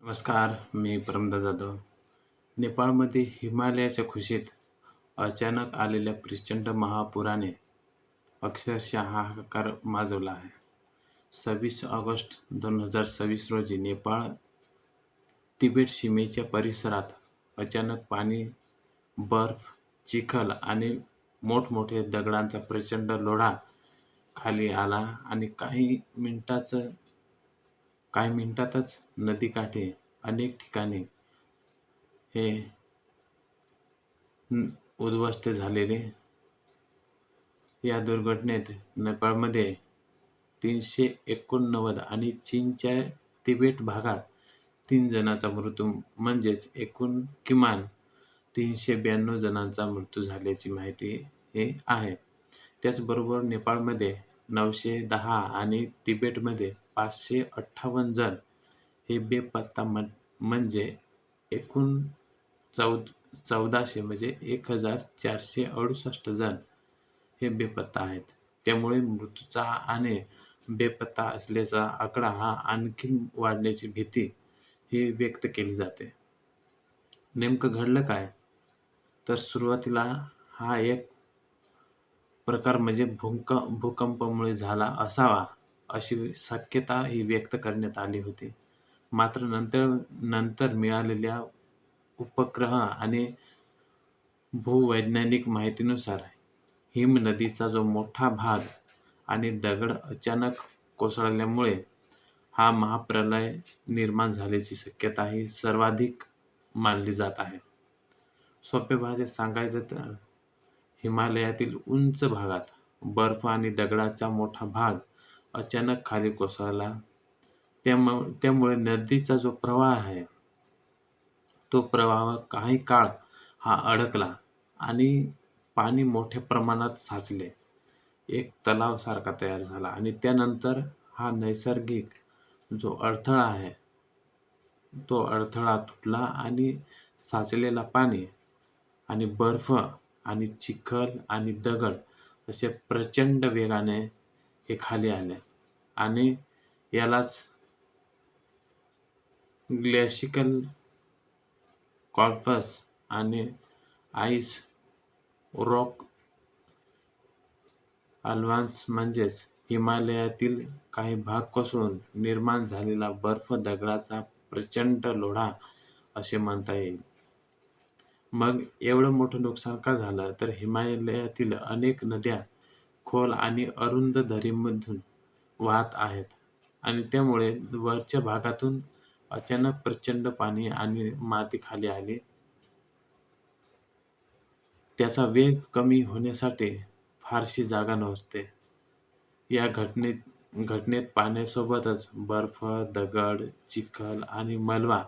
नमस्कार, मी परमदा जाधव. नेपाळमध्ये हिमालयाच्या कुशीत अचानक आलेल्या प्रचंड महापुराने अक्षरशः हाहाकार माजवला आहे. 26 ऑगस्ट 2026 रोजी नेपाळ तिबेट सीमेच्या परिसरात अचानक पाणी, बर्फ, चिखल आणि मोठमोठे दगडांचा प्रचंड लोढा खाली आला आणि काही मिनिटातच नदीकाठी अनेक ठिकाणी हे उद्ध्वस्त झालेले. या दुर्घटनेत नेपाळमध्ये 389 आणि चीनच्या तिबेट भागात 3 जणांचा मृत्यू म्हणजेच एकूण किमान 392 जणांचा मृत्यू झाल्याची माहिती आहे. त्याचबरोबर नेपाळमध्ये 910 आणि तिबेटमध्ये 558 जण हे बेपत्ता म्हणजे एकूण 1400 म्हणजे 1468 जण हे बेपत्ता आहेत. त्यामुळे मृत्यूचा आणि बेपत्ता असल्याचा आकडा हा आणखी वाढण्याची भीती ही व्यक्त केली जाते. नेमकं घडलं काय? तर सुरुवातीला हा एक प्रकार म्हणजे भूकंपामुळे झाला असावा अशी शक्यता ही व्यक्त करण्यात आली होती. मात्र नंतर मिळालेल्या उपग्रह आणि भूवैज्ञानिक माहितीनुसार हिमनदीचा जो मोठा भाग आणि दगड अचानक कोसळल्यामुळे हा महाप्रलय निर्माण झाल्याची शक्यता ही सर्वाधिक मानली जात आहे. सोप्या भाषेत सांगायचं तर हिमालयातील उंच भागात बर्फ आणि दगडाचा मोठा भाग अचानक खाली कोसळला. त्यामुळे नदीचा जो प्रवाह आहे तो प्रवाह काही काळ हा अडकला आणि पाणी मोठ्या प्रमाणात साचले. एक तलावासारखा तयार झाला आणि त्यानंतर हा नैसर्गिक जो अडथळा आहे तो अडथळा तुटला आणि साचलेला पाणी आणि बर्फ आणि चिखल आणि दगड असे प्रचंड वेगाने हे खाली आले आणि यालाच ग्लेशियल कॉलप्स आणि आईस रॉक अव्हालांच म्हणजेच हिमालयातील काही भाग कोसळून निर्माण झालेला बर्फ दगडाचा प्रचंड लोढा असे म्हणता येईल. मग एवढं मोठं नुकसान का झालं? तर हिमालयातील अनेक नद्या खोल आणि अरुंद दरीमधून वाहत आहेत आणि त्यामुळे वरच्या भागातून अचानक प्रचंड पाणी आणि माती खाली आली. त्याचा वेग कमी होण्यासाठी फारशी जागा नसते. या घटनेत पाण्यासोबतच बर्फ, दगड, चिखल आणि मलबा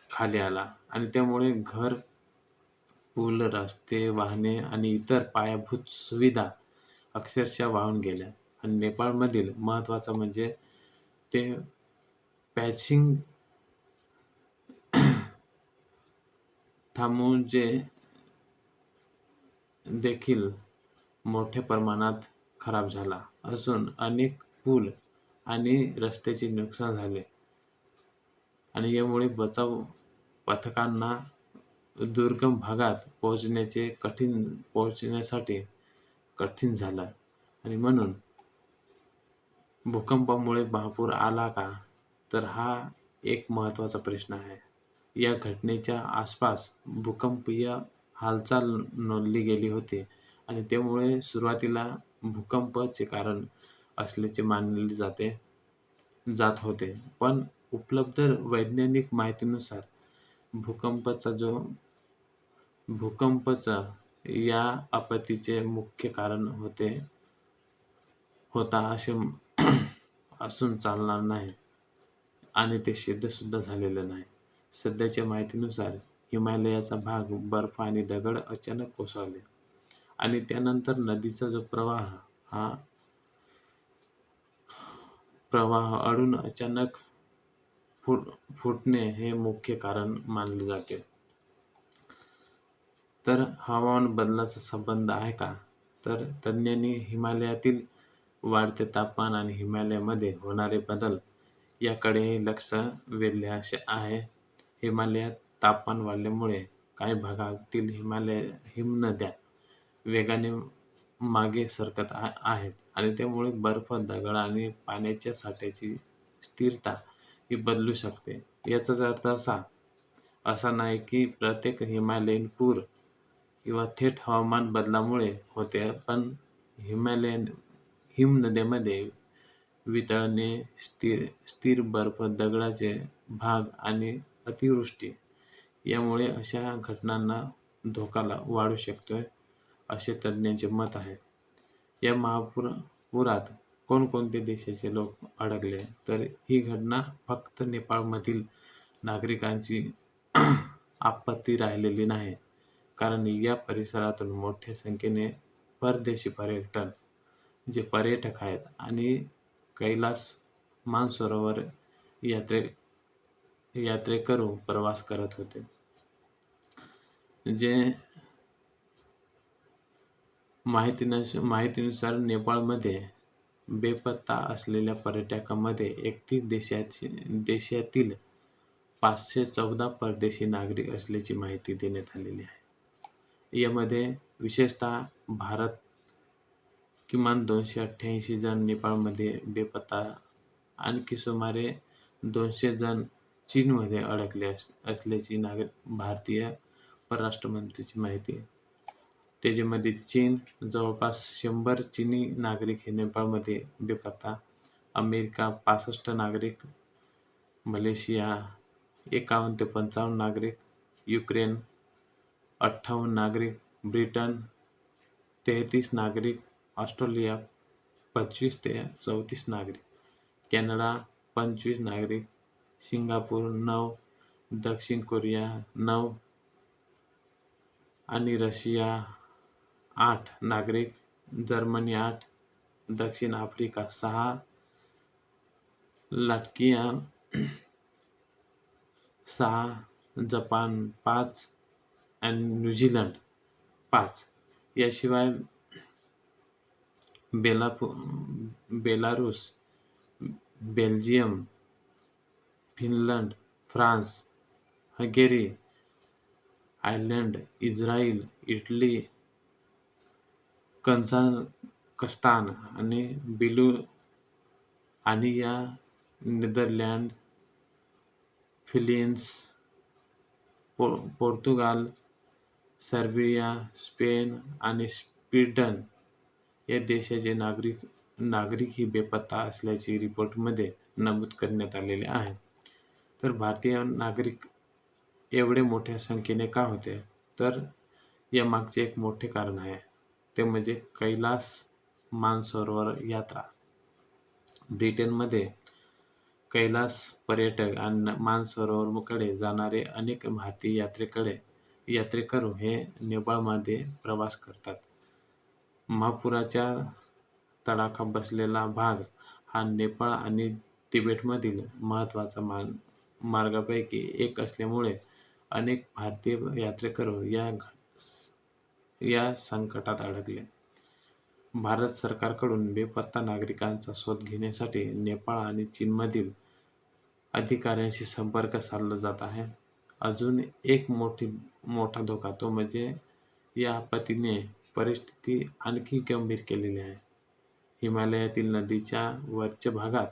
खाली आला आणि त्यामुळे घर, पूल, रस्ते, वाहने आणि इतर पायाभूत सुविधा अक्षरशः वाहून गेल्या. आणि नेपाळमधील महत्त्वाचं म्हणजे ते पॅचिंग थामुजे देखील मोठ्या प्रमाणात खराब झाला असून अनेक पूल आणि रस्त्याचे नुकसान झाले आणि यामुळे बचाव पथकांना दुर्गम भागात पोहोचण्यासाठी कठीण झालं. आणि म्हणून भूकंपामुळे महापूर आला का? तर हा एक महत्त्वाचा प्रश्न आहे. या घटनेच्या आसपास भूकंपीय हालचाल नोंदली गेली होती आणि त्यामुळे सुरुवातीला भूकंपाचे कारण असल्याचे मानले जात होते. पण उपलब्ध वैज्ञानिक माहितीनुसार भूकंपच या आपत्तीचे मुख्य कारण होता असे असून चालणार नाही आणि ते सिद्ध सुद्धा झालेलं नाही. सध्याच्या माहितीनुसार हिमालयाचा भाग बर्फ आणि दगड अचानक कोसळले आणि त्यानंतर नदीचा जो प्रवाह अडून अचानक फुटणे हे मुख्य कारण मानले जाते. तर हवामान बदलाचा संबंध आहे का? तर तज्ज्ञांनी हिमालयातील वाढते तापमान आणि हिमालयामध्ये होणारे बदल याकडेही लक्ष वेधले आहे. हिमालयात तापमान वाढल्यामुळे काही भागातील हिमनद्या वेगाने मागे सरकत आहेत आणि त्यामुळे बर्फ, दगड आणि पाण्याच्या साठ्याची स्थिरता ही बदलू शकते. याचाच अर्थ असा नाही की प्रत्येक हिमालयीन पूर किंवा थेट हवामान बदलामुळे होते, पण हिमालयन हिमनद्यांमध्ये वितळणे, स्थिर बर्फ, दगडाचे भाग आणि अतिवृष्टी यामुळे अशा घटनांना धोका वाढू शकतोय, असे तज्ज्ञांचे मत आहे. या पुरात कोणकोणते देशाचे लोक अडकले? तर ही घटना फक्त नेपाळमधील नागरिकांची आपत्ती राहिलेली नाही, कारण या परिसरातून मोठ्या संख्येने परदेशी पर्यटक आहेत आणि कैलास मानसरोवर यात्रे यात्रेकरू प्रवास करत होते. जे माहितीनुसार नेपाळमध्ये बेपत्ता असलेल्या पर्यटकांमध्ये 31 देशातील 514 परदेशी नागरिक असल्याची माहिती देण्यात आलेली आहे. यामध्ये विशेषतः भारत किमान 288 जण नेपाळमध्ये बेपत्ता, आणखी सुमारे 200 जण चीनमध्ये अडकले असल्याची भारतीय परराष्ट्र मंत्र्यांची माहिती आहे. त्याच्यामध्ये चीन, जवळपास 100 चीनी नागरिक हे नेपाळमध्ये बेपत्ता, अमेरिका 65 नागरिक, मलेशिया 51 ते 55 नागरिक, युक्रेन 58 नागरिक, ब्रिटन 33 नागरिक, ऑस्ट्रेलिया 25 ते 34 नागरिक, कॅनडा 25 नागरिक, सिंगापूर 9, दक्षिण कोरिया 9 आणि रशिया 8 नागरिक, जर्मनी 8, दक्षिण आफ्रिका 6, लाटविया 6, जपान 5 आणि न्यूझीलंड 5. याशिवाय Belarus, Belgium, Finland, France, Hungary, Ireland, Israel, Italy, Kazakhstan आणि Lithuania, Netherlands, Philippines, Portugal, Serbia, Spain आणि स्वीडन या देशाचे नागरिक ही बेपत्ता असल्याचे रिपोर्टमध्ये नमूद करण्यात आलेले आहे. तर भारतीय नागरिक एवढे मोठ्या संख्येने का होते? तर यामागचे एक मोठे कारण आहे, ते म्हणजे कैलास मानसरोवर यात्रा. ब्रिटनमध्ये कैलास पर्यटक आणि मानसरोवराकडे जाणारे अनेक भारतीय यात्रेकरू हे नेपाळमध्ये प्रवास करतात. महापुराचा तडाखा बसलेला भाग हा नेपाळ आणि तिबेटमधील महत्त्वाचा मार्गापैकी एक असल्यामुळे अनेक भारतीय यात्रेकरू या संकटात अडकले. भारत सरकारकडून बेपत्ता नागरिकांचा शोध घेण्यासाठी नेपाळ आणि चीनमधील अधिकाऱ्यांशी संपर्क साधला जात आहे. अजून एक मोठा धोका, तो म्हणजे या आपत्तीने परिस्थिती आणखी गंभीर केलेली आहे. हिमालयातील नदीच्या वरच्या भागात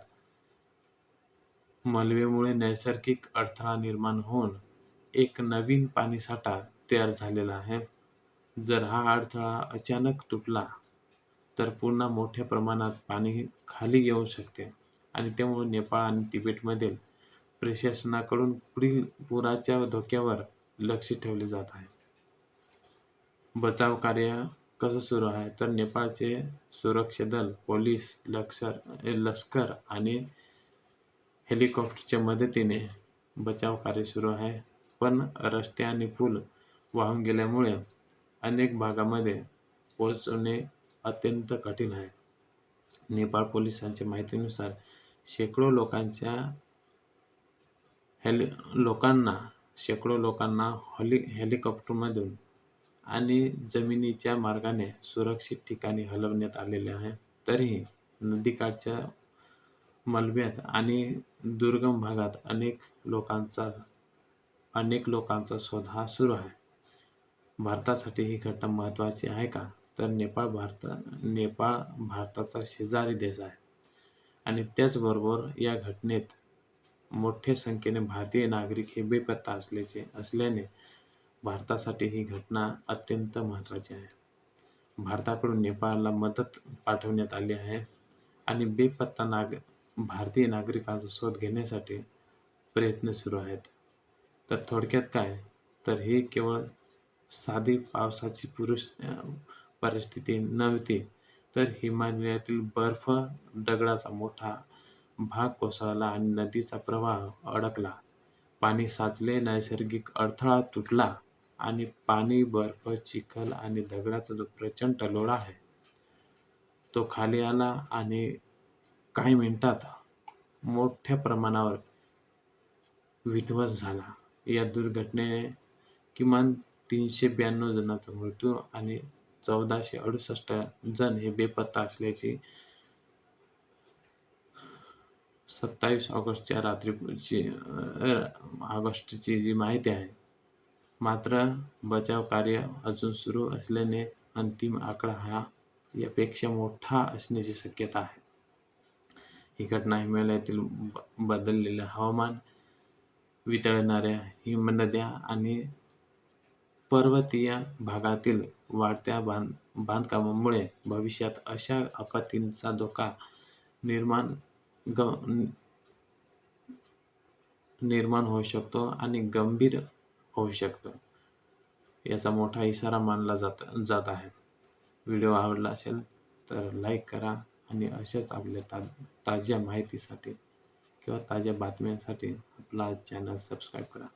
मलबेमुळे नैसर्गिक अडथळा निर्माण होऊन एक नवीन पाणीसाठा तयार झालेला आहे. जर हा अडथळा अचानक तुटला तर पुन्हा मोठ्या प्रमाणात पाणी खाली येऊ शकते आणि त्यामुळे नेपाळ आणि तिबेटमधील प्रशासनाकडून पुढील पुराच्या धोक्यावर लक्ष ठेवले जात आहे. बचाव कार्य कसं सुरू आहे? तर नेपाळचे सुरक्षा दल, पोलीस, लष्कर आणि हेलिकॉप्टरच्या मदतीने बचाव कार्य सुरू आहे. पण रस्ते आणि पूल वाहून गेल्यामुळे अनेक भागामध्ये पोहोचणे अत्यंत कठीण आहे. नेपाळ पोलिसांच्या माहितीनुसार शेकडो लोकांना हेलिकॉप्टरमधून आणि जमिनीच्या मार्गाने सुरक्षित ठिकाणी हलवण्यात आलेले आहे. तरीही नदीकाठच्या मलब्यात आणि दुर्गम भागात अनेक लोकांचा शोध हा सुरू आहे. भारतासाठी ही घटना महत्त्वाची आहे का? तर नेपाळ भारताचा शेजारी देश आहे आणि त्याचबरोबर या घटनेत मोठ्या संख्येने भारतीय नागरिक हे बेपत्ता असल्याने भारतासाठी ही घटना अत्यंत महत्त्वाची आहे. भारताकडून नेपाळला मदत पाठवण्यात आली आहे आणि भारतीय नागरिकांचा शोध घेण्यासाठी प्रयत्न सुरू आहेत. तर थोडक्यात काय? तर ही केवळ साधी पावसाची परिस्थिती नव्हती, तर हिमालयातील दगडाचा मोठा भाग कोसळला आणि नदीचा प्रवाह अडकला. पाणी साचले, नैसर्गिक अडथळा तुटला आणि पाणी, बर्फ, चिखल आणि दगडाचा जो प्रचंड लोळा आहे, तो खाली आला आणि काही मिनिटात मोठ्या प्रमाणावर विध्वंस झाला. या दुर्घटनेने किमान 392 जणांचा मृत्यू आणि 1468 जण हे बेपत्ता असल्याची 27 ऑगस्टची जी माहिती आहे. मात्र बचाव कार्य अजून सुरू असल्याने अंतिम आकडा हा यापेक्षा मोठा असण्याची शक्यता आहे. ही घटना हिमालयातील बदललेले हवामान, वितळणाऱ्या हिमनद्या आणि पर्वतीय भागातील वाढत्या बांधकामामुळे भविष्यात अशा आपत्तींचा धोका निर्माण निर्माण होऊ शकतो आणि गंभीर होऊ शकतो, याचा मोठा इशारा मानला जात आहे. व्हिडिओ आवडला असेल तर लाईक करा आणि अशाच आपल्या ताज्या माहितीसाठी किंवा ताज्या बातम्यांसाठी आपला चॅनल सबस्क्राईब करा.